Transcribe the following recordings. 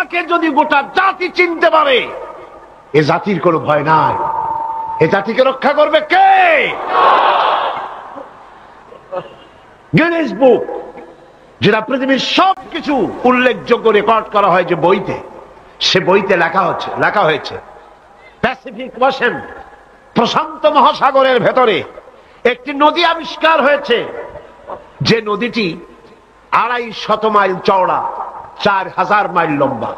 আল্লাহকে যদি গোটা জাতি চিনতে পারে, এ জাতির কোনো ভয় নাই। এ জাতিকে রক্ষা করবে কে? গিনেস বুক, যেটা পৃথিবীর সবকিছু উল্লেখযোগ্য রেকর্ড করা হয় যে বইতে, সে বইতে লেখা হয়েছে প্যাসিফিক ওশেন, প্রশান্ত মহাসাগরের ভেতরে একটি নদী আবিষ্কার হয়েছে, যে নদীটি 250 মাইল চওড়া, 4000 মাইল লম্বা।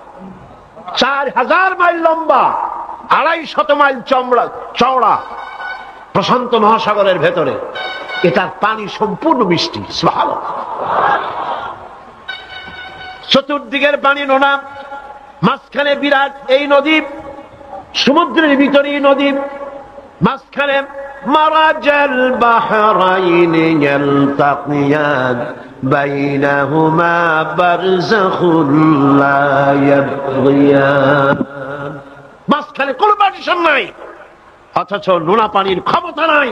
4000 মাইল লম্বা, 250 মাইল চওড়া, প্রশান্ত মহাসাগরের ভেতরে। এটার পানি সম্পূর্ণ মিষ্টি। সুবহানাল্লাহ। চতুর্দিকের পানি নোনা, মাঝখানে বিরাট এই নদী, সমুদ্রের ভিতরে নদী, মাঝখানে মারাজাল বাহরাইনি ইয়ালতাকিয়ান বাইনাহুমা বারযাখুন লা ইয়াবগিয়ান। মাঝখানে কোনো পার্টিশন নাই, অথচ নোনা পানির ক্ষমতা নাই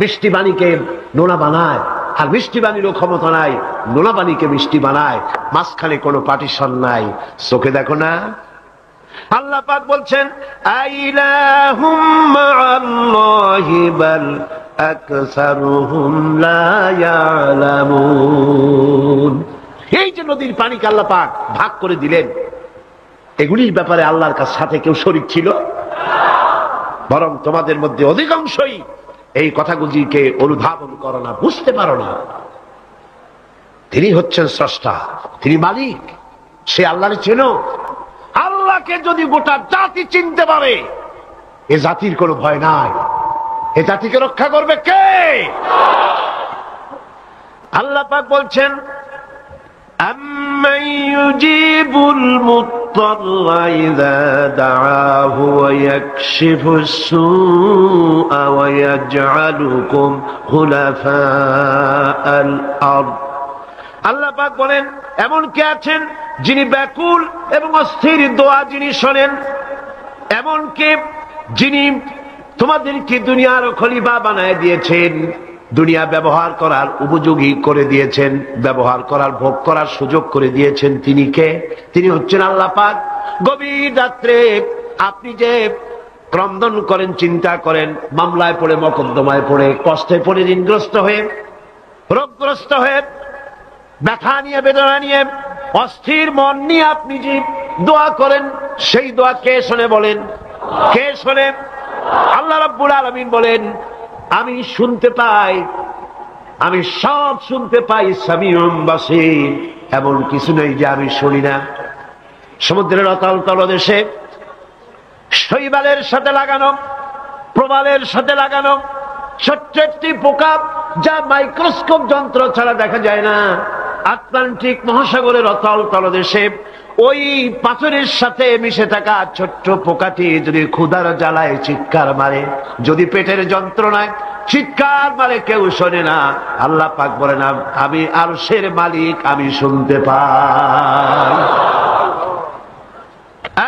মিষ্টি পানিকে নোনা বানায়, আর মিষ্টি পানিরও ক্ষমতা নাই নোনা পানিকে মিষ্টি বানায়। মাঝখানে কোনো পার্টিশন নাই। চোখে দেখো না? আল্লাহ পাক বলছেন আইলাহুম মাআল্লাহি বাল আকসারুহুম লা ইয়ালামুন। এই যে নদীর পানিকে আল্লাহ পাক ভাগ করে দিলেন, এগুলির ব্যাপারে আল্লাহর সাথে কেউ শরীক ছিল? বরং তোমাদের মধ্যে অধিকাংশই এই কথাগুলিকে অনুধাবন করো না, বুঝতে পারো না। তিনি হচ্ছেন স্রষ্টা, তিনি মালিক, সে আল্লাহর চেনো। আল্লাহকে যদি গোটা জাতি চিনতে পারে, এ জাতির কোনো ভয় নাই। এ জাতিকে রক্ষা করবে কে? আল্লাহ পাক বলছেন আম্মান ইউজিবুল মুত্তাররা ইযা দাআহু ওয়া ইয়াকশিফুস সুআ ওয়া ইয়াজআলুকুম খুলাফাআল আরদ। আল্লাহ পাক বলেন এমন কে আছেন যিনি ব্যাকুল এবং অস্থির দোয়া যিনি শোনেন, এমন কে যিনি তোমাদেরকে দুনিয়ার খলিফা বানায় দিয়েছেন, দুনিয়া ব্যবহার করার উপযোগী করে দিয়েছেন, ব্যবহার করার ভোগ করার সুযোগ করে দিয়েছেন। তিনি কে? তিনি হচ্ছেন আল্লাহ পাক। গভীর রাত্রে আপনি যে ক্রন্দন করেন, চিন্তা করেন, মামলায় পড়ে, মকদ্দমায় পড়ে, কষ্টে পড়ে, ঋণগ্রস্ত হয়ে, রোগগ্রস্ত হয়ে, ব্যথা নিয়ে, বেদনা নিয়ে, অস্থির মন নিয়ে আপনি যে দোয়া করেন, সেই দোয়া কে শোনে বলেন? কে শোনে? আল্লাহ রাব্বুল আলামিন বলেন আমি শুনতে পাই, আমি সব শুনতে পাই। সামিউম বাসীর, এমন কিছু নেই যে আমি শুনি না। সমুদ্রের অতল তলদেশে শৈবালের সাথে লাগানো, প্রবালের সাথে লাগানো ছোট্ট একটি পোকা, যা মাইক্রোস্কোপ যন্ত্র ছাড়া দেখা যায় না, আটলান্টিক মহাসাগরের অতল তলদেশে ওই পাথরের সাথে মিশে থাকা ছোট্ট পোকাটি যদি ক্ষুধার জ্বালায় চিৎকার মারে, যদি পেটের যন্ত্রণায় চিৎকার মারে, কেউ শোনে না। আল্লাহ পাক বলেন আমি আরশের মালিক, আমি শুনতে পাই।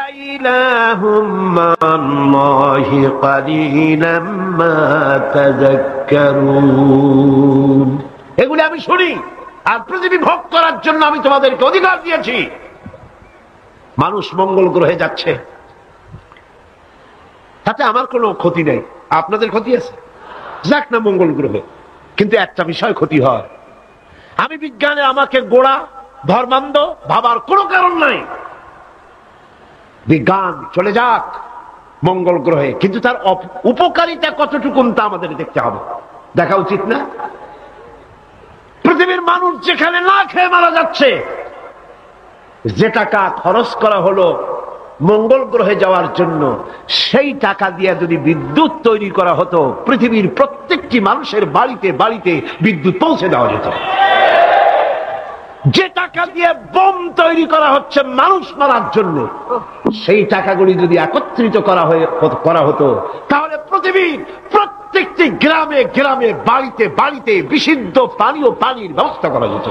আইলাহুম মা'আল্লাহি কালিলাম মা তাযাক্কারুন। এগুলি আমি শুনি, আর পৃথিবী ভোগ করার জন্য আমি তোমাদেরকে অধিকার দিয়েছি। মানুষ মঙ্গল গ্রহে যাচ্ছে, তাতে আমার কোনো ক্ষতি নেই। আপনাদের ক্ষতি আছে? যাক না মঙ্গল গ্রহে, কিন্তু একটা বিষয় ক্ষতি হয়। আমি বিজ্ঞানে আমাকে গোড়া ধর্মান্ধ ভাবার কোনো কারণ নাই। বিজ্ঞান চলে যাক মঙ্গল গ্রহে, কিন্তু তার উপকারিতা কতটুকু তা আমাদের দেখতে হবে, দেখা উচিত না? পৃথিবীর মানুষ যেখানে না খেয়ে মারা যাচ্ছে, যে টাকা খরচ করা হলো মঙ্গল গ্রহে যাওয়ার জন্য, সেই টাকা দিয়ে যদি বিদ্যুৎ তৈরি করা হতো, পৃথিবীর প্রত্যেকটি মানুষের বাড়িতে বাড়িতে বিদ্যুৎ পৌঁছে দেওয়া যেত। যে টাকা দিয়ে বোম তৈরি করা হচ্ছে মানুষ মারার জন্য, সেই টাকাগুলি যদি একত্রিত করা হতো, তাহলে পৃথিবীর প্রত্যেকটি গ্রামে গ্রামে, বাড়িতে বাড়িতে বিশুদ্ধ পানি ও পানির ব্যবস্থা করা যেত।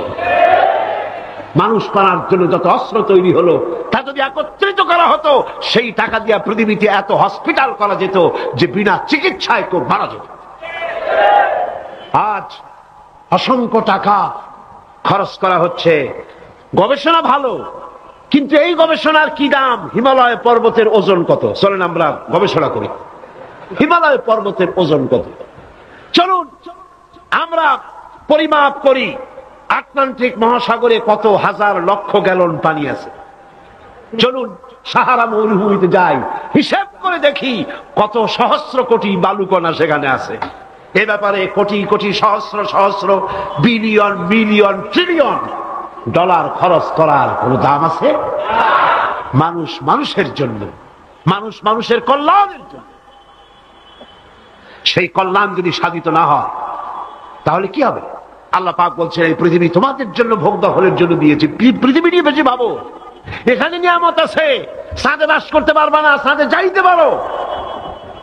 মানুষ মারার জন্য যত অস্ত্র তৈরি হলো, তা যদি একত্রিত করা হতো, সেই টাকা দিয়ে পৃথিবীতে এত হসপিটাল করা যেত যে বিনা চিকিৎসায় কেউ মারা যেত। আজ অসংখ্য টাকা খরচ করা হচ্ছে, গবেষণা ভালো, কিন্তু এই গবেষণার কি দাম? হিমালয় পর্বতের ওজন কত? চলেন আমরা গবেষণা করি, হিমালয় পর্বতের ওজন কত। চলুন আমরা পরিমাপ করি আটলান্টিক মহাসাগরে কত হাজার লক্ষ গ্যালন পানি আছে। চলুন সাহারা মরুভূমিতে যাই, হিসাব করে দেখি কত সহস্র কোটি বালুকণা সেখানে আছে। এ ব্যাপারে কোটি কোটি সহস্র সহস্র বিলিয়ন মিলিয়ন ট্রিলিয়ন ডলার খরচ করার কোন দাম আছে? মানুষ মানুষের জন্য, মানুষ মানুষের কল্যাণের জন্য। সেই কল্যাণ যদি সাধিত না হয় তাহলে কি হবে? আল্লাহ পাক বলছেন এই পৃথিবী তোমাদের জন্য ভোগ দখলের জন্য দিয়েছি। পৃথিবী নিয়ে বেশি ভাবো, এখানে নিয়ামত আছে। সাথে বাস করতে পারবা না, সাথে যাইতে পারো,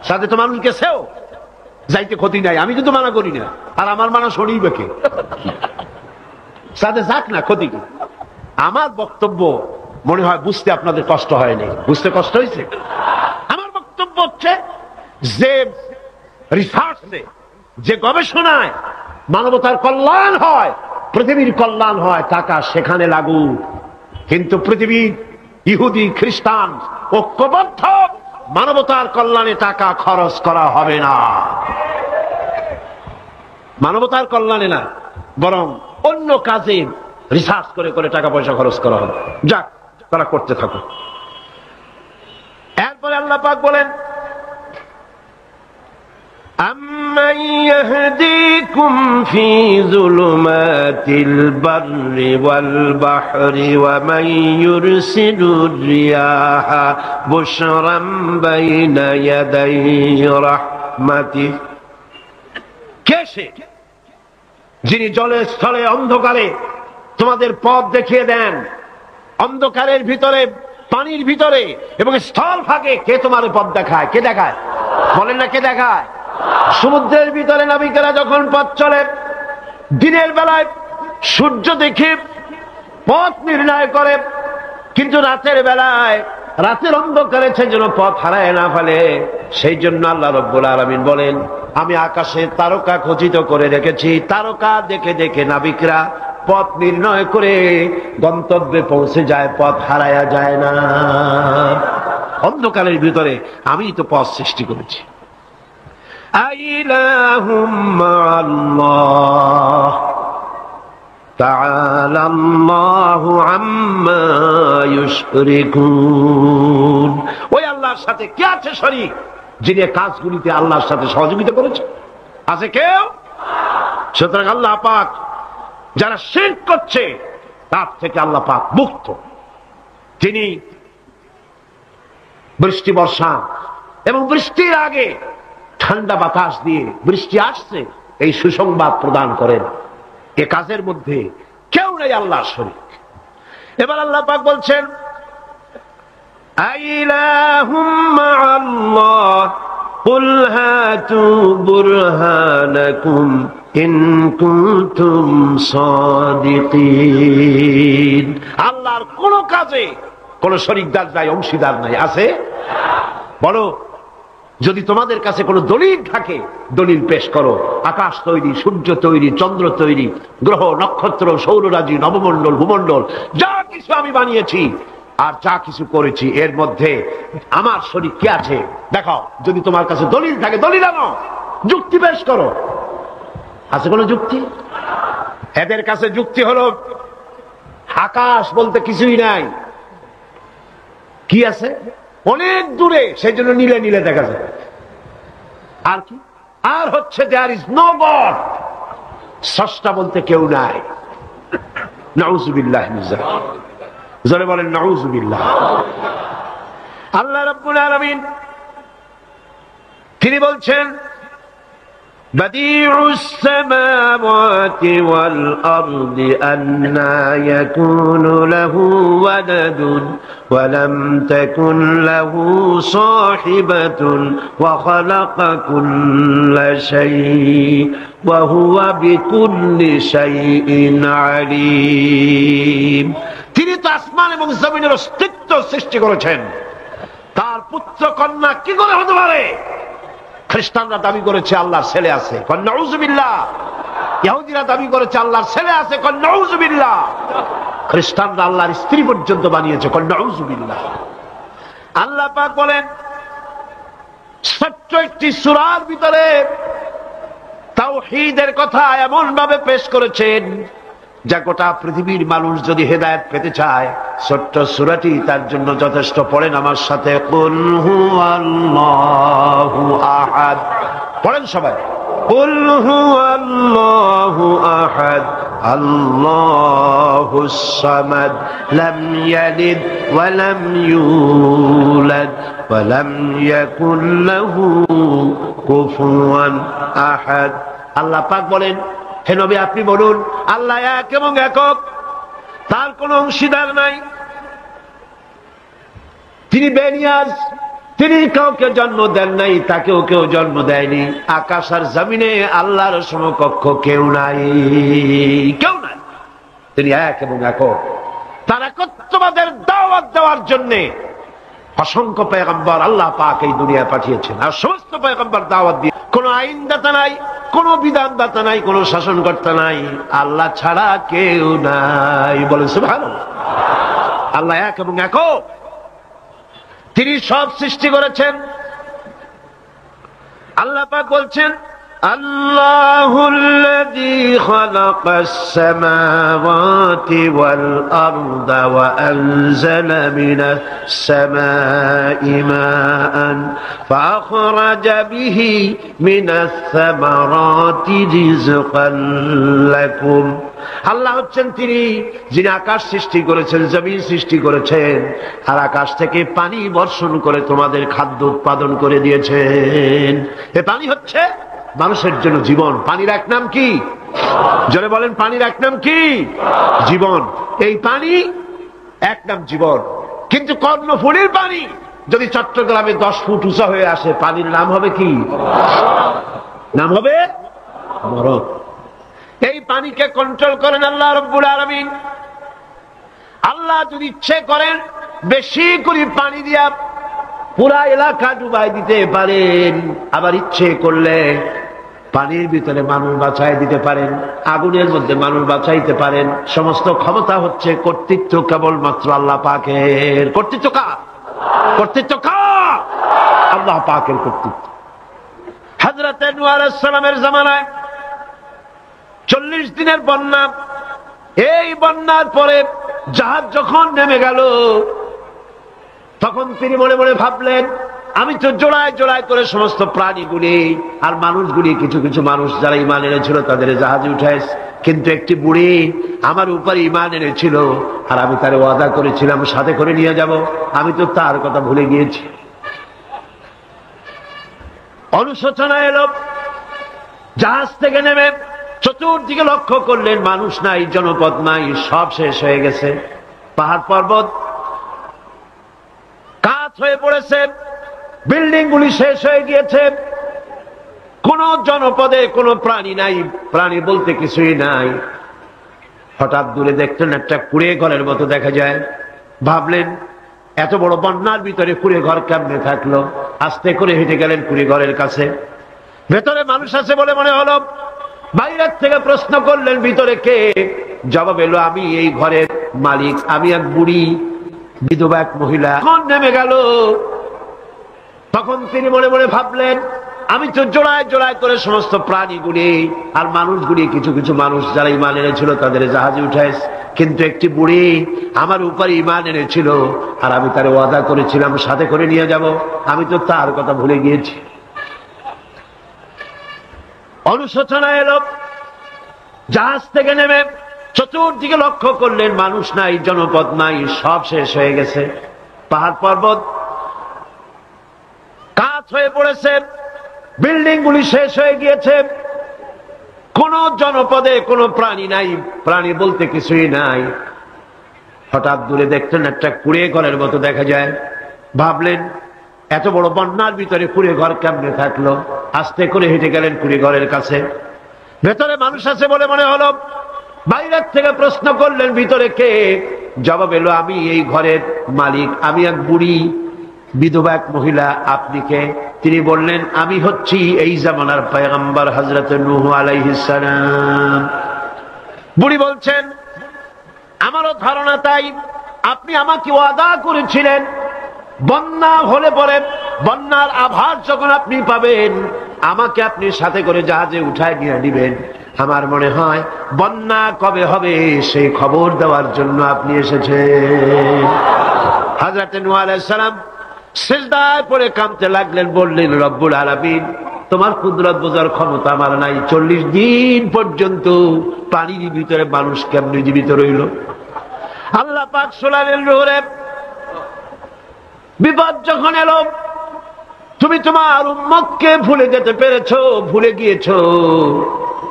সাথে তো মানুষ গেছেও, যাইতে ক্ষতি নাই, আমি কিন্তু মানা করি না। আর আমার মানা শোনিবে কে? সাথে যাক না, ক্ষতি কি? আমার বক্তব্য মনে হয় বুঝতে আপনাদের কষ্ট হয়নি। বুঝতে কষ্ট হয়েছে? আমার বক্তব্য হচ্ছে যে রিসার্চে, যে গবেষণায় মানবতার কল্যাণ হয়, পৃথিবীর কল্যাণ হয়, টাকা সেখানে লাগুক। কিন্তু পৃথিবীর ইহুদি খ্রিস্টান ঐক্যবদ্ধ মানবতার কল্যাণে টাকা খরচ করা হবে না। মানবতার কল্যাণে না, বরং অন্য কাজে রিসার্চ করে করে টাকা পয়সা খরচ করা হবে। যাক, তারা করতে থাকুক। এরপরে আল্লাহ পাক বলেন أَمَّنْ يَهْدِيكُمْ فِي ظُلُمَاتِ الْبَرِّ وَالْبَحْرِ وَمَنْ يُرْسِلُ الرِّيَاحَ بُشْرًا بَيْنَ يَدَيْ رَحْمَتِهِ। কে সে যিনি জলে স্থলে অন্ধকারে তোমাদের পথ দেখিয়ে দেন? অন্ধকারের ভিতরে, পানির ভিতরে এবং স্থল ফাঁকে কে তোমার পথ দেখায়? কে দেখায়? বলেন না, কে দেখায়? সমুদ্রের ভিতরে নাবিকেরা যখন পথ চলে, দিনের বেলায় সূর্য দেখে পথ নির্ণয় করে, কিন্তু রাতের বেলায়, রাতের অন্ধকারে সে যেন পথ হারায় না ফেলে, সেই জন্য আল্লাহ রাব্বুল আলামিন বলেন আমি আকাশে তারকা খচিত করে রেখেছি। তারকা দেখে দেখে নাবিকরা পথ নির্ণয় করে গন্তব্যে পৌঁছে যায়, পথ হারায়া যায় না। অন্ধকারের ভিতরে আমি তো পথ সৃষ্টি করেছি। আইলাহুম মাআল্লাহ তাআলা আল্লাহু আম্মা ইউশরিকুন। ওই আল্লাহর সাথে কে আছে শরীক, যিনি কাজগুলিতে আল্লাহর সাথে সহযোগিতা করেছে? আছে কেউ? সুতরাং আল্লাহ পাক যারা শিরক করছে তার থেকে আল্লাহ পাক মুক্ত। তিনি বৃষ্টি বর্ষা এবং বৃষ্টির আগে ঠান্ডা বাতাস দিয়ে বৃষ্টি আসছে এই সুসংবাদ প্রদান করেন। এ কাজের মধ্যে কেউ নেই আল্লাহর শরীক। এবার আল্লাহ পাক বলছেন আইলাহুম মাআল্লাহ কুল হাতু বুরহানাকুম ইন কুনতুম সাদিকিন। আল্লাহর কোন কাজে কোন শরীকদার নাই, অংশীদার নাই। আছে? বলো, যদি তোমাদের কাছে কোনো দলিল থাকে দলিল পেশ করো। আকাশ তৈরি, সূর্য তৈরি, চন্দ্র তৈরি, গ্রহ নক্ষত্র, সৌররাজি, নবমণ্ডল, ভূমণ্ডল, যা কিছু আমি বানিয়েছি আর যা কিছু করেছি, এর মধ্যে আমার শরীক কি আছে দেখাও। যদি তোমার কাছে দলিল থাকে দলিল আনো, যুক্তি পেশ করো। আছে কোনো যুক্তি? এদের কাছে যুক্তি হলো আকাশ বলতে কিছুই নাই। কি আছে? অনেক দূরে, সেই জন্য নীলে নীলে দেখা যায়। আর কি? আর হচ্ছে দেয়ার ইজ নো গড, স্রষ্টা বলতে কেউ নাই। নাউযুবিল্লাহ মিন যালিক। জোরে বলেন নাউযুবিল্লাহ। আল্লাহ রাব্বুল আলামিন তিনি বলছেন بديع السماوات والأرض أنى يكون له ولد ولم تكن له صاحبة وخلق كل شيء وهو بكل شيء عليم। তিনি তো আসমান এবং জমিনের অস্তিত্ব সৃষ্টি করেছেন, তার পুত্র কন্যা কি করে হতে পারে? খ্রিস্টানরা দাবি করেছে আল্লাহর ছেলে আছে। নাউযুবিল্লাহ। ইহুদিরা দাবি করেছে আল্লাহর ছেলে আছে, কল নাউযুবিল্লাহ। খ্রিস্টানরা আল্লাহর স্ত্রী পর্যন্ত বানিয়েছে, কল নাউযুবিল্লাহ। আল্লাহ পাক বলেন ছোট্ট একটি সূরার ভিতরে তাওহীদের কথা এমন ভাবে পেশ করেছেন যা গোটা পৃথিবীর মানুষ যদি হেদায়েত পেতে চায় ছোট্ট সূরাটি তার জন্য যথেষ্ট। পড়েন আমার সাথে, কুল হুয়াল্লাহু আহাদ। পড়েন সবাই, কুল হুয়াল্লাহু আহাদ আল্লাহুস সামাদ লাম ইয়ালিদ ওয়া লাম ইউলাদ ওয়া লাম ইয়াকুল লাহু কুফুয়ান আহাদ। আল্লাহ পাক বলেন, হে নবী আপনি বলুন আল্লাহ এক এবং একক, তার কোনো অংশীদার নাই, তিনি বেনিয়াজ, তিনি কাউকে জন্ম দেন নাই, তাকেও কেউ জন্ম দেয়নি। আকাশ আর জমিনে আল্লাহর সমকক্ষ কেউ নাই, কেউ নাই। তিনি এক এবং একক। তার একত্ববাদের দাওয়াত দেওয়ার জন্য অসংখ্য পয়গম্বর আল্লাহ পাক এই দুনিয়ায় পাঠিয়েছেন। আর সমস্ত পয়গম্বর দাওয়াত দিয়ে, কোনো আইনদাতা নাই, কোনো বিধানদাতা নাই, কোনো শাসনকর্তা নাই, আল্লাহ ছাড়া কেউ নাই। বলেন সুবহানাল্লাহ। আল্লাহ এক এবং একক, তিনি সব সৃষ্টি করেছেন। আল্লাহ পাক বলছেন, আল্লাহুল্লাযী খালাকাস সামাওয়াতি ওয়াল আরদা ওয়া আনজালা মিনাস সামাই মাআন ফাআখরাজা বিহি মিনাস সামারাতি রিজকান লাকুম। আল্লাহ হচ্ছেন তিনি যিনি আকাশ সৃষ্টি করেছেন, জমিন সৃষ্টি করেছেন, আর আকাশ থেকে পানি বর্ষণ করে তোমাদের খাদ্য উৎপাদন করে দিয়েছেন। এ পানি হচ্ছে মানুষের জন্য জীবন। পানির এক নাম কি? জোরে বলেন, পানির এক নাম কি? জীবন। এই পানি এক নাম জীবন। কিন্তু কর্ণফুলীর পানি যদি চট্টগ্রামে 10 ফুট উঁচা হয়ে আসে, পানির নাম হবে কি? নাম হবে মরণ। এই পানিকে কন্ট্রোল করেন আল্লাহ রাব্বুল আলামিন। আল্লাহ যদি ইচ্ছে করেন বেশি করে পানি দিয়া পুরা এলাকা ডুবাই দিতে পারেন, আবার ইচ্ছে করলে পানির ভিতরে মানুষ বাঁচাই দিতে পারেন, আগুনের মধ্যে মানুষ বাঁচাইতে পারেন। সমস্ত ক্ষমতা হচ্ছে, কর্তৃত্ব কেবলমাত্র আল্লাহ পাকের। কর্তৃত্ব কার? কর্তৃত্ব কার? আল্লাহ পাকের কর্তৃত্ব। হযরত নূহ আলাইহিস সালামের জামানায় 40 দিনের বন্যা। এই বন্যার পরে জাহাজ যখন নেমে গেল, তখন তিনি মনে মনে ভাবলেন, আমি তো জোড়ায় জোড়ায় করে সমস্ত প্রাণীগুলি আর মানুষগুলি, কিছু কিছু মানুষ যারা ঈমান এনেছিল তাদের জাহাজে উঠাইছে, কিন্তু একটি বুড়ি আমার উপর ঈমান এনেছিল আর আমি তার ওয়াদা করেছিলাম সাথে করে নিয়ে যাব, আমি তো তার কথা ভুলে গিয়েছি। অনুশোচনা এলো। জাহাজ থেকে নেমে চতুর্দিকে লক্ষ্য করলেন, মানুষ নাই, জনপদ নাই, সব শেষ হয়ে গেছে। পাহাড় পর্বত কাত হয়ে পড়েছে, বিল্ডিং গুলি শেষ হয়ে গিয়েছে, কোন জনপদে কোনো প্রাণী নাই, প্রাণী বলতে কিছুই নাই। হঠাৎ দূরে দেখলেন একটা কুড়ে ঘরের মতো দেখা যায়। ভাবলেন এত বড় বন্যার ভিতরে কুড়ে ঘর কেমনে থাকলো? আস্তে করে হেঁটে গেলেন কুড়ে ঘরের কাছে। ভেতরে মানুষ আছে বলে মনে হলো। বাইরের থেকে প্রশ্ন করলেন, ভিতরে কে? জবাব এলো, আমি এই ঘরের মালিক, আমি এক বুড়ি বিধবা এক মহিলা। তখন নেমে গেল। তখন তিনি মনে মনে ভাবলেন, আমি তো জোড়ায় জোড়ায় করে সমস্ত প্রাণীগুলি আর মানুষগুলি, কিছু কিছু মানুষ যারা ঈমান এনেছিল তাদের জাহাজে উঠাইছে, কিন্তু একটি বুড়ি আমার উপর ঈমান এনেছিল আর আমি তার ওয়াদা করেছিলাম সাথে করে নিয়ে যাব, আমি তো তার কথা ভুলে গিয়েছি। অনুশোচনা এলো। জাহাজ থেকে নেমে চতুর্দিকে লক্ষ্য করলেন, মানুষ নাই, জনপদ নাই, সব শেষ হয়ে গেছে। পাহাড় পর্বত কাত হয়ে পড়েছে, বিল্ডিং গুলি শেষ হয়ে গিয়েছে, কোন জনপদে কোনো প্রাণী নাই, প্রাণী বলতে কিছুই নাই। হঠাৎ দূরে দেখলেন একটা কুড়ে ঘরের মতো দেখা যায়। ভাবলেন এত বড় বন্যার ভিতরে কুড়ে ঘর কেমনে থাকলো? আস্তে করে হেঁটে গেলেন কুড়ে ঘরের কাছে। ভেতরে মানুষ আছে বলে মনে হলো। বাইরের থেকে প্রশ্ন করলেন, ভিতরে কে? জবাব এলো, আমি এই ঘরের মালিক, আমি এক বুড়ি বিধবা এক মহিলা, আপনি কে? তিনি বললেন, আমি হচ্ছি এই জামানার পয়গম্বর হযরত নূহ আলাইহিস সালাম। বুড়ি বলছেন, আমারও ধারণা তাই। আপনি আমাকে ওয়াদা করেছিলেন বন্যা হলে পরে, বন্যার আভাস যখন আপনি পাবেন আমাকে আপনি সাথে করে জাহাজে উঠায় নিয়ে নেবেন। আমার মনে হয় বন্যা কবে হবে সেই খবর দেওয়ার জন্য আপনি এসেছেন। হযরত নূহ আলাইহিস সালাম সিজদায় পড়ে কাঁদতে লাগলেন, বললেন, রব্বুল আলামিন, তোমার কুদরত বোঝার ক্ষমতা আমার নাই। 40 দিন পর্যন্ত পানির ভিতরে মানুষ কেমনে জীবিত রইল? আল্লাহ পাক শোনালেন, নূরে, বিপদ যখন এলো তুমি তোমার উম্মতকে ভুলে যেতে পেরেছো, ভুলে গিয়েছো,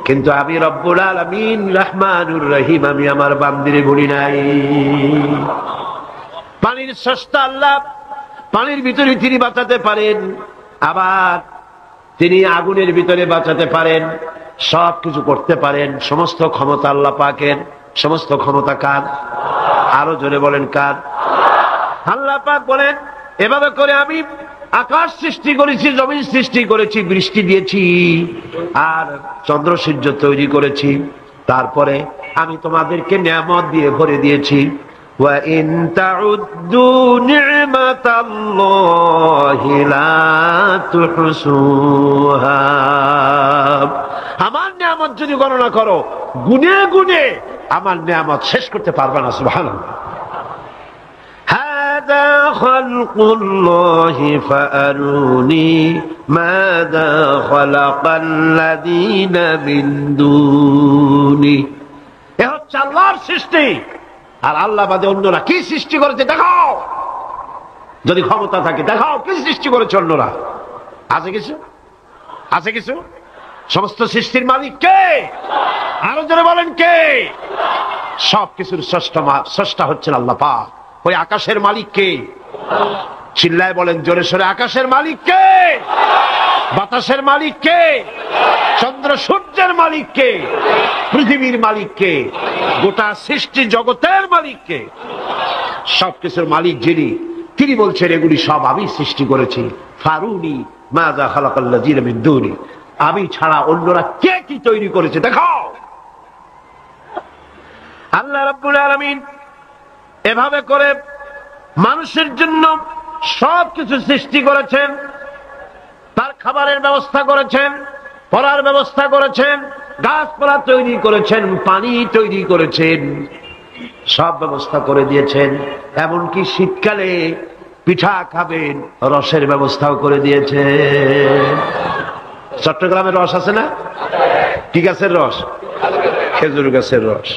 কিন্তু আমি রব্বুল আলামিন রহমানুর রহিম, আমি আমার বান্দিরে ভুলি নাই। পানির স্রষ্টা আল্লাহ, পানির ভিতরে তিনি বাঁচাতে পারেন, আবার তিনি আগুনের ভিতরে বাঁচাতে পারেন, সবকিছু করতে পারেন। সমস্ত ক্ষমতা আল্লাহ পাকের। সমস্ত ক্ষমতা কার? আরো জোরে বলেন, কার? আল্লাহ পাক বলেন, এভাবে করে আমি আকাশ সৃষ্টি করেছি, জমিন সৃষ্টি করেছি, বৃষ্টি দিয়েছি, আর চন্দ্র সূর্য তৈরি করেছি, তারপরে আমি তোমাদেরকে নিয়ামত দিয়ে ভরে দিয়েছি। وَإِن تَعُدُّوا نِعْمَةَ اللَّهِ لَا تُحْصُوهَا। আমার নিয়ামত যদি গণনা করো, গুনে গুনে আমার নিয়ামত শেষ করতে পারবে না। সুবহানাল্লাহ। هَذَا خَلْقُ اللَّهِ فَأَرُونِي مَاذَا خَلَقَ الَّذِينَ مِن دُونِهِ। এ হচ্ছে আল্লাহর সৃষ্টি, আর আল্লাহ বাদে অন্যরা কি সৃষ্টি করেছে দেখাও। যদি ক্ষমতা থাকে দেখাও কি সৃষ্টি করেছে অন্যরা। আছে কিছু? আছে কিছু? সমস্ত সৃষ্টির মালিক কে? আরো জোরে বলেন, কে? সবকিছুর স্রষ্টা হচ্ছেন আল্লাহ পাক। ওই আকাশের মালিক কে? চিল্লায় বলেন জোরে সোরে, আকাশের মালিক কে? বাতাসের মালিক কে? চন্দ্র সূর্যের মালিক কে? পৃথিবীর মালিক কে? গোটা সৃষ্টি জগতের মালিক কে? সবকিছুর মালিক যিনি, তিনি বলছেন এগুলি সব আমি সৃষ্টি করেছি। ফারুনি মাযা খালাকাল্লাযীনা মিন দুনি। আমি ছাড়া অন্যরা কে কি তৈরি করেছে দেখাও। আল্লাহ রাব্বুল আলামিন এভাবে করে মানুষের জন্য সবকিছু সৃষ্টি করেছেন। তার খাবারের ব্যবস্থা করেছেন, পড়ার ব্যবস্থা করেছেন, গাছপালা তৈরি করেছেন, পানি তৈরি করেছেন, সব ব্যবস্থা করে দিয়েছেন। এমনকি শীতকালে পিঠা খাবেন, রসের ব্যবস্থাও করে দিয়েছেন। চট্টগ্রামের রস আছে না? কি গাছের রস? খেজুর গাছের রস।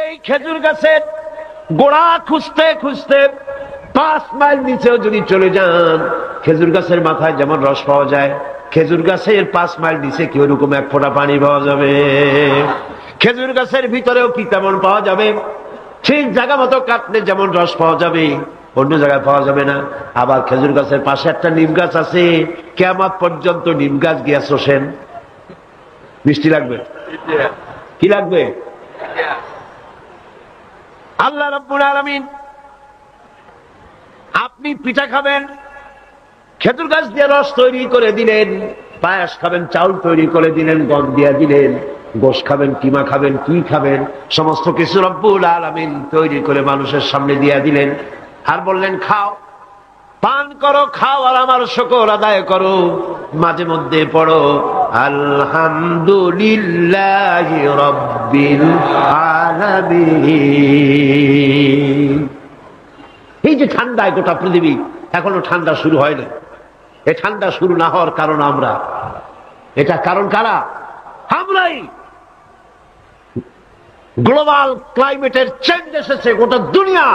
এই খেজুর গাছের গোড়া খুঁজতে খুঁজতে 5 মাইল নিচেও যদি চলে যান, খেজুর গাছের মাথায় যেমন রস পাওয়া যায়, খেজুর গাছের 5 মাইল নিচে কি ওরকম এক ফোঁটা পানি পাওয়া যাবে? খেজুর গাছের ভিতরেও কি তেমন পাওয়া যাবে? ঠিক জায়গা মতো কাটলে যেমন রস পাওয়া যাবে, অন্য জায়গায় পাওয়া যাবে না। আবার খেজুর গাছের পাশে একটা নিম গাছ আছে, কিয়ামত পর্যন্ত নিম গাছ গিয়া শোষেন। মিষ্টি লাগবে? কি লাগবে? আল্লাহ রাব্বুল আলামিন, আপনি পিঠা খাবেন, খেজুর গাছ দিয়ে রস তৈরি করে দিলেন। পায়েস খাবেন, চাউল তৈরি করে দিলেন, গম দিয়ে দিলেন। গোশ খাবেন, কিমা খাবেন, কি খাবেন, সমস্ত কিছু রব্বুল আলামিন তৈরি করে মানুষের সামনে দিয়ে দিলেন। আর বললেন, খাও, পান করো, খাও, আর আমার শুকর আদায় করো। মাঝে মধ্যে পড়ো আলহামদুলিল্লাহি রাব্বিল আলামিন। এই যে ঠান্ডায় গোটা পৃথিবী, এখনো ঠান্ডা শুরু হয় না। এই ঠান্ডা শুরু না হওয়ার কারণ আমরা। এটা কারণ কারা? আমরাই। গ্লোবাল ক্লাইমেটের চেঞ্জ এসেছে, গোটা দুনিয়া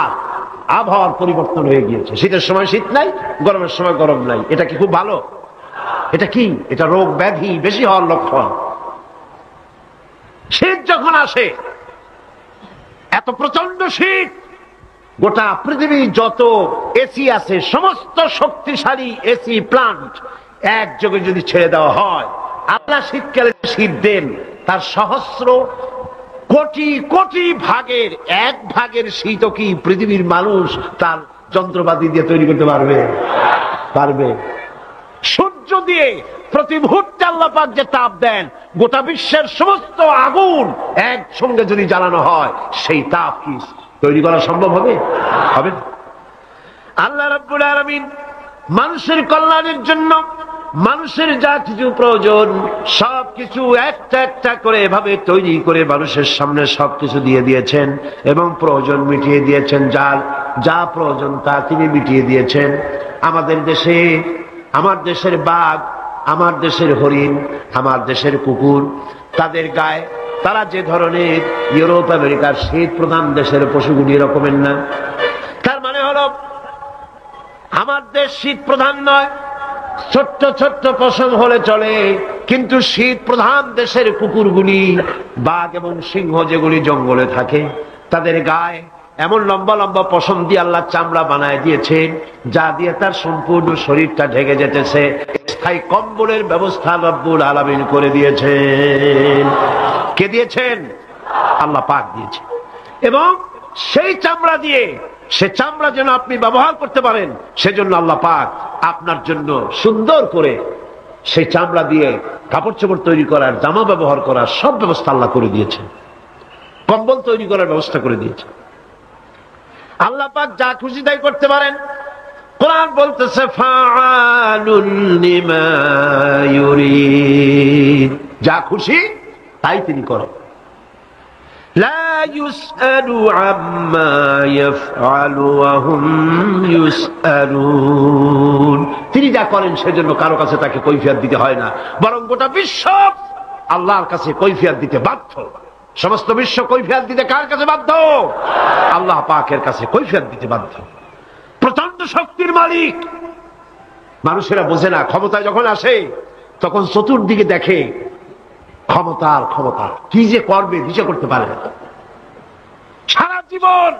আবহাওয়ার পরিবর্তন হয়ে গিয়েছে। শীতের সময় শীত নাই, গরমের সময় গরম নাই। এটা কি খুব ভালো? এটা কি? এটা রোগ ব্যাধি বেশি হওয়ার লক্ষণ। শীত যখন আসে, এত প্রচন্ড শীত, গোটা পৃথিবী যত এসি আছে, সমস্ত শক্তিশালী এসি প্লান্ট একযোগে যদি ছেড়ে দেওয়া হয়, আল্লাহ শীতকালে শীত দেন, তার সহস্র কোটি কোটি ভাগের 1 ভাগের শীতও কি পৃথিবীর মানুষ তার যন্ত্রপাতি দিয়ে তৈরি করতে পারবে? পারবে। সূর্য দিয়ে প্রতি মুহূর্তে আল্লাহ পাক যে তাপ দেন, গোটা বিশ্বের সমস্ত আগুন একসঙ্গে যদি জ্বালানো হয়, সেই তাপ কি তৈরি করা সম্ভব হবে? হবে না। আল্লাহ রাব্বুল আলামিন মানুষের কল্যাণের জন্য মানুষের যা কিছু প্রয়োজন সবকিছু একটা একটা করে এভাবে তৈরি করে মানুষের সামনে সবকিছু দিয়ে দিয়েছেন এবং প্রয়োজন মিটিয়ে দিয়েছেন। যার যা প্রয়োজন তা তিনি মিটিয়ে দিয়েছেন। আমাদের দেশে, আমার দেশের বাঘ, আমার দেশের হরিণ, আমার দেশের কুকুর, তাদের গায়ে তারা যে ধরনের ইউরোপ আমেরিকার শীত প্রধান দেশের পশুগুলি এরকমের না। তার মানে হলো আমার দেশ শীত প্রধান নয়, ছোট্ট ছোট্ট পশম হলে চলে, কিন্তু শীত প্রধান দেশের কুকুরগুলি, বাঘ এবং সিংহ যেগুলি জঙ্গলে থাকে, তাদের গায়ে এমন লম্বা লম্বা পশম দিয়ে আল্লাহ চামড়া বানায় দিয়েছেন, যা দিয়ে তার সম্পূর্ণ শরীরটা ঢেকে যেতেছে। স্থায়ী কম্বলের ব্যবস্থা রব্বুল আলামিন করে দিয়েছেন। কে দিয়েছেন? আল্লাহ পাক দিয়েছেন। এবং সেই চামড়া দিয়ে, সে চামড়া যেন আপনি ব্যবহার করতে পারেন, সেজন্য আল্লাহ পাক আপনার জন্য সুন্দর করে সেই চামড়া দিয়ে কাপড় চোপড় তৈরি করার, জামা ব্যবহার করার সব ব্যবস্থা আল্লাহ করে দিয়েছেন। কম্বল তৈরি করার ব্যবস্থা করে দিয়েছেন। আল্লাহ পাক যা খুশি তাই করতে পারেন। কোরআন বলতেছে ফাআলুন লিমা ইউরিদ, যা খুশি তাই তিনি করেন। লা ইউসআলু আম্মা ইয়াফআলু ওয়া হুম ইউসআলুন, তিনি যা করেন সেজন্য কারো কাছে তাকে কৈফিয়ত দিতে হয় না, বরং গোটা বিশ্ব আল্লাহর কাছে কৈফিয়ত দিতে বাধ্য। সমস্ত বিশ্ব কৈফিয়ত দিতে কার কাছে বাধ্য? আল্লাহ পাকের কাছে কৈফিয়ত দিতে বাধ্য। প্রচন্ড শক্তির মালিক। মানুষেরা বোঝে না, ক্ষমতায় যখন আসে তখন চতুর্দিকে দেখে ক্ষমতার ক্ষমতা, কি যে করবে দিশা করতে পারে না। সারা জীবন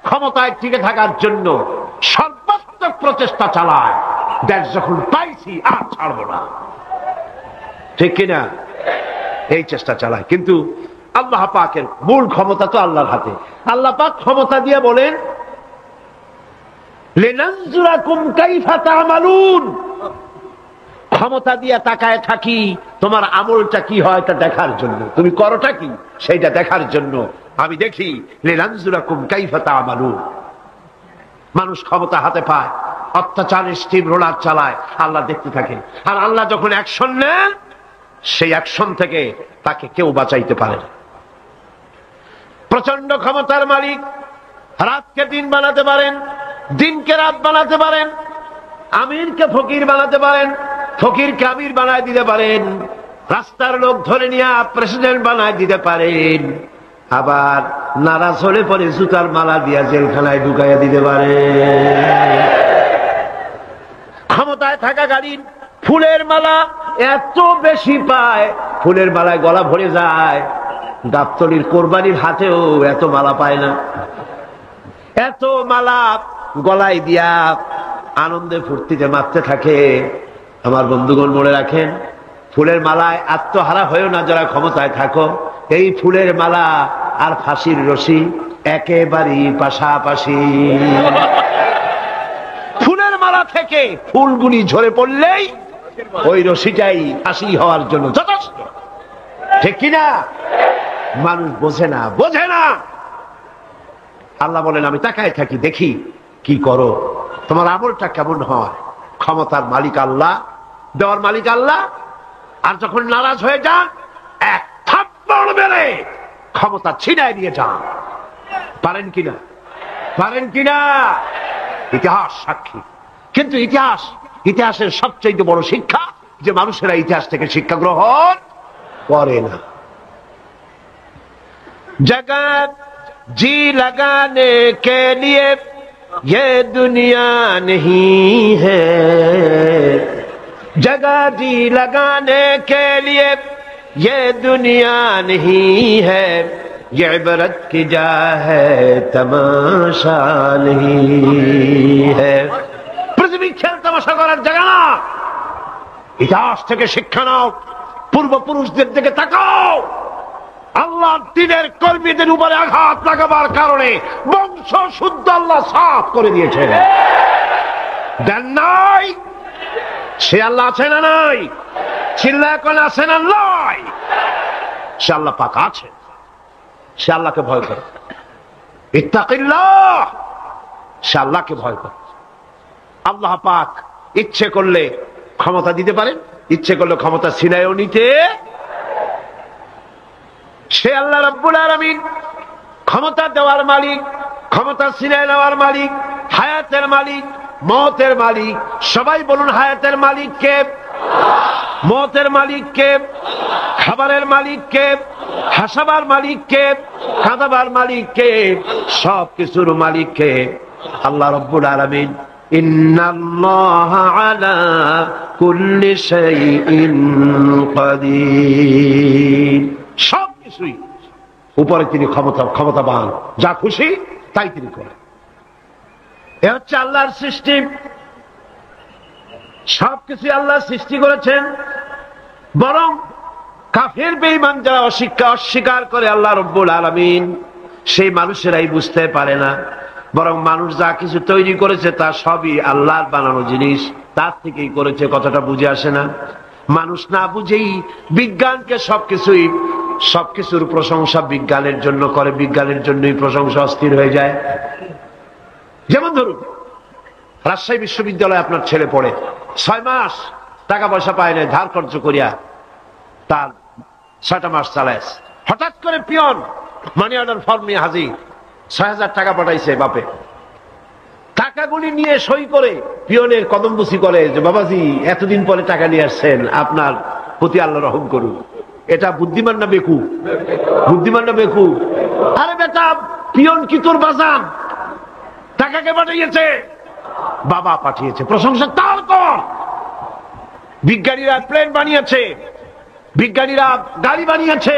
ক্ষমতায় টিকে থাকার জন্য সর্বাত্মক প্রচেষ্টা চালায়, দেশ যখন পাইছি আর ছাড়বো না, ঠিক কিনা? এই চেষ্টা চালায়। কিন্তু আল্লাহ পাকের মূল ক্ষমতা তো আল্লাহর হাতে। আল্লাহ পাক ক্ষমতা দিয়ে বলেন লিনানজুরাকুম কাইফা তা'মালুন, ক্ষমতা দিয়ে তাকায় থাকি তোমার আমলটা কি হয় তা দেখার জন্য, তুমি করোটা কি সেইটা দেখার জন্য আমি দেখি। লিনানজুরাকুম কাইফা তা'মালুন। মানুষ ক্ষমতা হাতে পায়, অত্যাচারের স্টিম রোলার চালায়, আল্লাহ দেখতে থাকে। আর আল্লাহ যখন অ্যাকশন নেন, সেই অ্যাকশন থেকে তাকে কেউ বাঁচাইতে পারে না। প্রচন্ড ক্ষমতার মালিক। রাতকে দিন বানাতে পারেন, দিনকে রাত বানাতে পারেন, আমিরকে ফকির বানাতে পারেন, ফকিরকে আমির বানায় দিতে পারেন, রাস্তার লোক ধরে নিয়ে প্রেসিডেন্ট বানায় দিতে পারেন, আবার নারাজ হলে পরে জুতার মালা দিয়া জেলখানায় ঢুকাইয়া দিতে পারেন। ক্ষমতায় থাকাকালীন ফুলের মালা এত বেশি পায়, ফুলের মালায় গলা ভরে যায়। গাবতলীর কোরবানির হাতেও এত মালা পায় না। এত মালা গলায় দিয়া আনন্দে ফুর্তিতে মারতে থাকে। আমার বন্ধুগণ মনে রাখেন, ফুলের মালায় আত্মহারা হয়েও না যারা ক্ষমতায় থাকো। এই ফুলের মালা আর ফাঁসির রশি একেবারেই পাশাপাশি। ফুলের মালা থেকে ফুলগুলি ঝরে পড়লেই ওই রশিটাই ফাঁসি হওয়ার জন্য যথেষ্ট, ঠিক কিনা? মানুষ বোঝে না, বোঝে না। আল্লাহ বলেন আমি তাকায় থাকি, দেখি কি করো, তোমার আমলটা কেমন হয়। ক্ষমতার মালিক আল্লাহ, দেওয়ার মালিক আল্লাহ। আর যখন নারাজ হয়ে যান, এক থাপ্পড় মেরে ক্ষমতা ছিনায় নিয়ে যান। পারেন কিনা? পারেন কিনা? ইতিহাস সাক্ষী। কিন্তু ইতিহাসের সবচেয়ে বড় শিক্ষা যে মানুষেরা ইতিহাস থেকে শিক্ষা গ্রহণ করে না। जगत जी लगाने के लिए ये दुनिया नहीं है, जगह जी लगाने के लिए ये दुनिया नहीं है, ये इबरत की जा है तमाशा नहीं है। पृथ्वी खेल तमाशा করার জায়গা না। ইতিহাস থেকে শিক্ষা নাও, পূর্বপুরুষদের দিকে তাকাও, আল্লাহর দ্বীনের কর্মীদের উপরে আঘাত লাগাবার কারণে বংশ শুদ্ধ আল্লাহ সাফ করে দিয়েছেন। দেন নাই? সে আল্লাহ আছে না নাই? চিল্লা কোন আছে না নাই? সে আল্লাহ পাক আছে। সে আল্লাহকে ভয় করে। ইত্তাকিল্লাহ, সে আল্লাহকে ভয় করে। আল্লাহ পাক ইচ্ছে করলে ক্ষমতা দিতে পারেন, ইচ্ছে করলে ক্ষমতা ছিনায়ও নিতে। সে আল্লাহ রাব্বুল আলামিন ক্ষমতা দেওয়ার মালিক, ক্ষমতা ছিনায় নেওয়ার মালিক, হায়াতের মালিক, মওতের মালিক। সবাই বলুন হায়াতের মালিক কে? মওতের মালিক কে? খাবারের মালিক কে? হাসাবার মালিক কে? কাঁদাবার মালিক কে? সব কিছুর মালিক কে? আল্লাহ রাব্বুল আলামিন। ইন্নাল্লাহা আলা কুল্লি শাইইন কাদির। সব কিছুই উপরে তিনি ক্ষমতাবান, যা খুশি তাই তিনি করেন। এ হচ্ছে আল্লাহর সৃষ্টি। সবকিছু আল্লাহ সৃষ্টি করেছেন। বরং কাফের বেঈমান যারা অস্বীকার করে আল্লাহ রাব্বুল আলামিন, সেই মানুষেরাই বুঝতে পারে না। বরং মানুষ যা কিছু তৈরি করেছে তা সবই আল্লাহর বানানো জিনিস, তার থেকেই করেছে। কথাটা বুঝে আসে না? মানুষ না বুঝেই বিজ্ঞানকে সবকিছুর প্রশংসা বিজ্ঞানের জন্য করে, বিজ্ঞানের জন্যই প্রশংসা অস্থির হয়ে যায়। যেমন ধরুন, রাজশাহী বিশ্ববিদ্যালয়ে আপনার ছেলে পড়ে, 6 মাস টাকা পয়সা পায় না, ধার খরচ করিয়া তার 6টা মাস চালায়। হঠাৎ করে পিয়ন মানি অর্ডার ফর্ম নিয়ে হাজির, 6,000 টাকা পাঠাইছে বাপে। টাকাগুলি নিয়ে সই করে পিয়নের কদমবুসি করে যে বাবাজি এতদিন পরে টাকা নিয়ে আসছেন, আপনার প্রতি আল্লাহ রহম করুন। এটা বুদ্ধিমান না বেকু? বুদ্ধিমান না বেকু? আরে বেটা, পিয়ন কি তোর বাজান? টাকাকে পাঠিয়েছে, বাবা পাঠিয়েছে, প্রশংসা তার কর। বিজ্ঞানীরা প্লেন বানিয়েছে, বিজ্ঞানীরা গাড়ি বানিয়েছে,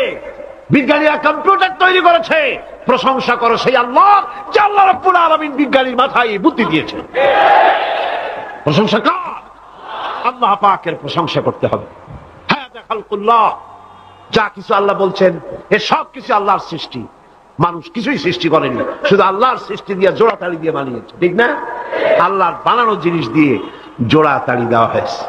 বিজ্ঞানীরা কম্পিউটার তৈরি করেছে, প্রশংসা করো সেই আল্লাহ যে আল্লাহ রাব্বুল আলামিন বিজ্ঞানীর মাথায় বুদ্ধি দিয়েছে। প্রশংসা কর, আল্লাহ পাকের প্রশংসা করতে হবে। হ্যাঁ, খালকুল্লাহ, যা কিছু আল্লাহ বলছেন এ সব কিছু আল্লাহর সৃষ্টি। মানুষ কিছুই সৃষ্টি করেনি, শুধু আল্লাহর সৃষ্টি দিয়ে জোড়া তালি দিয়ে বানিয়েছে। ঠিক না? আল্লাহর বানানো জিনিস দিয়ে জোড়া তালি দেওয়া হয়েছে।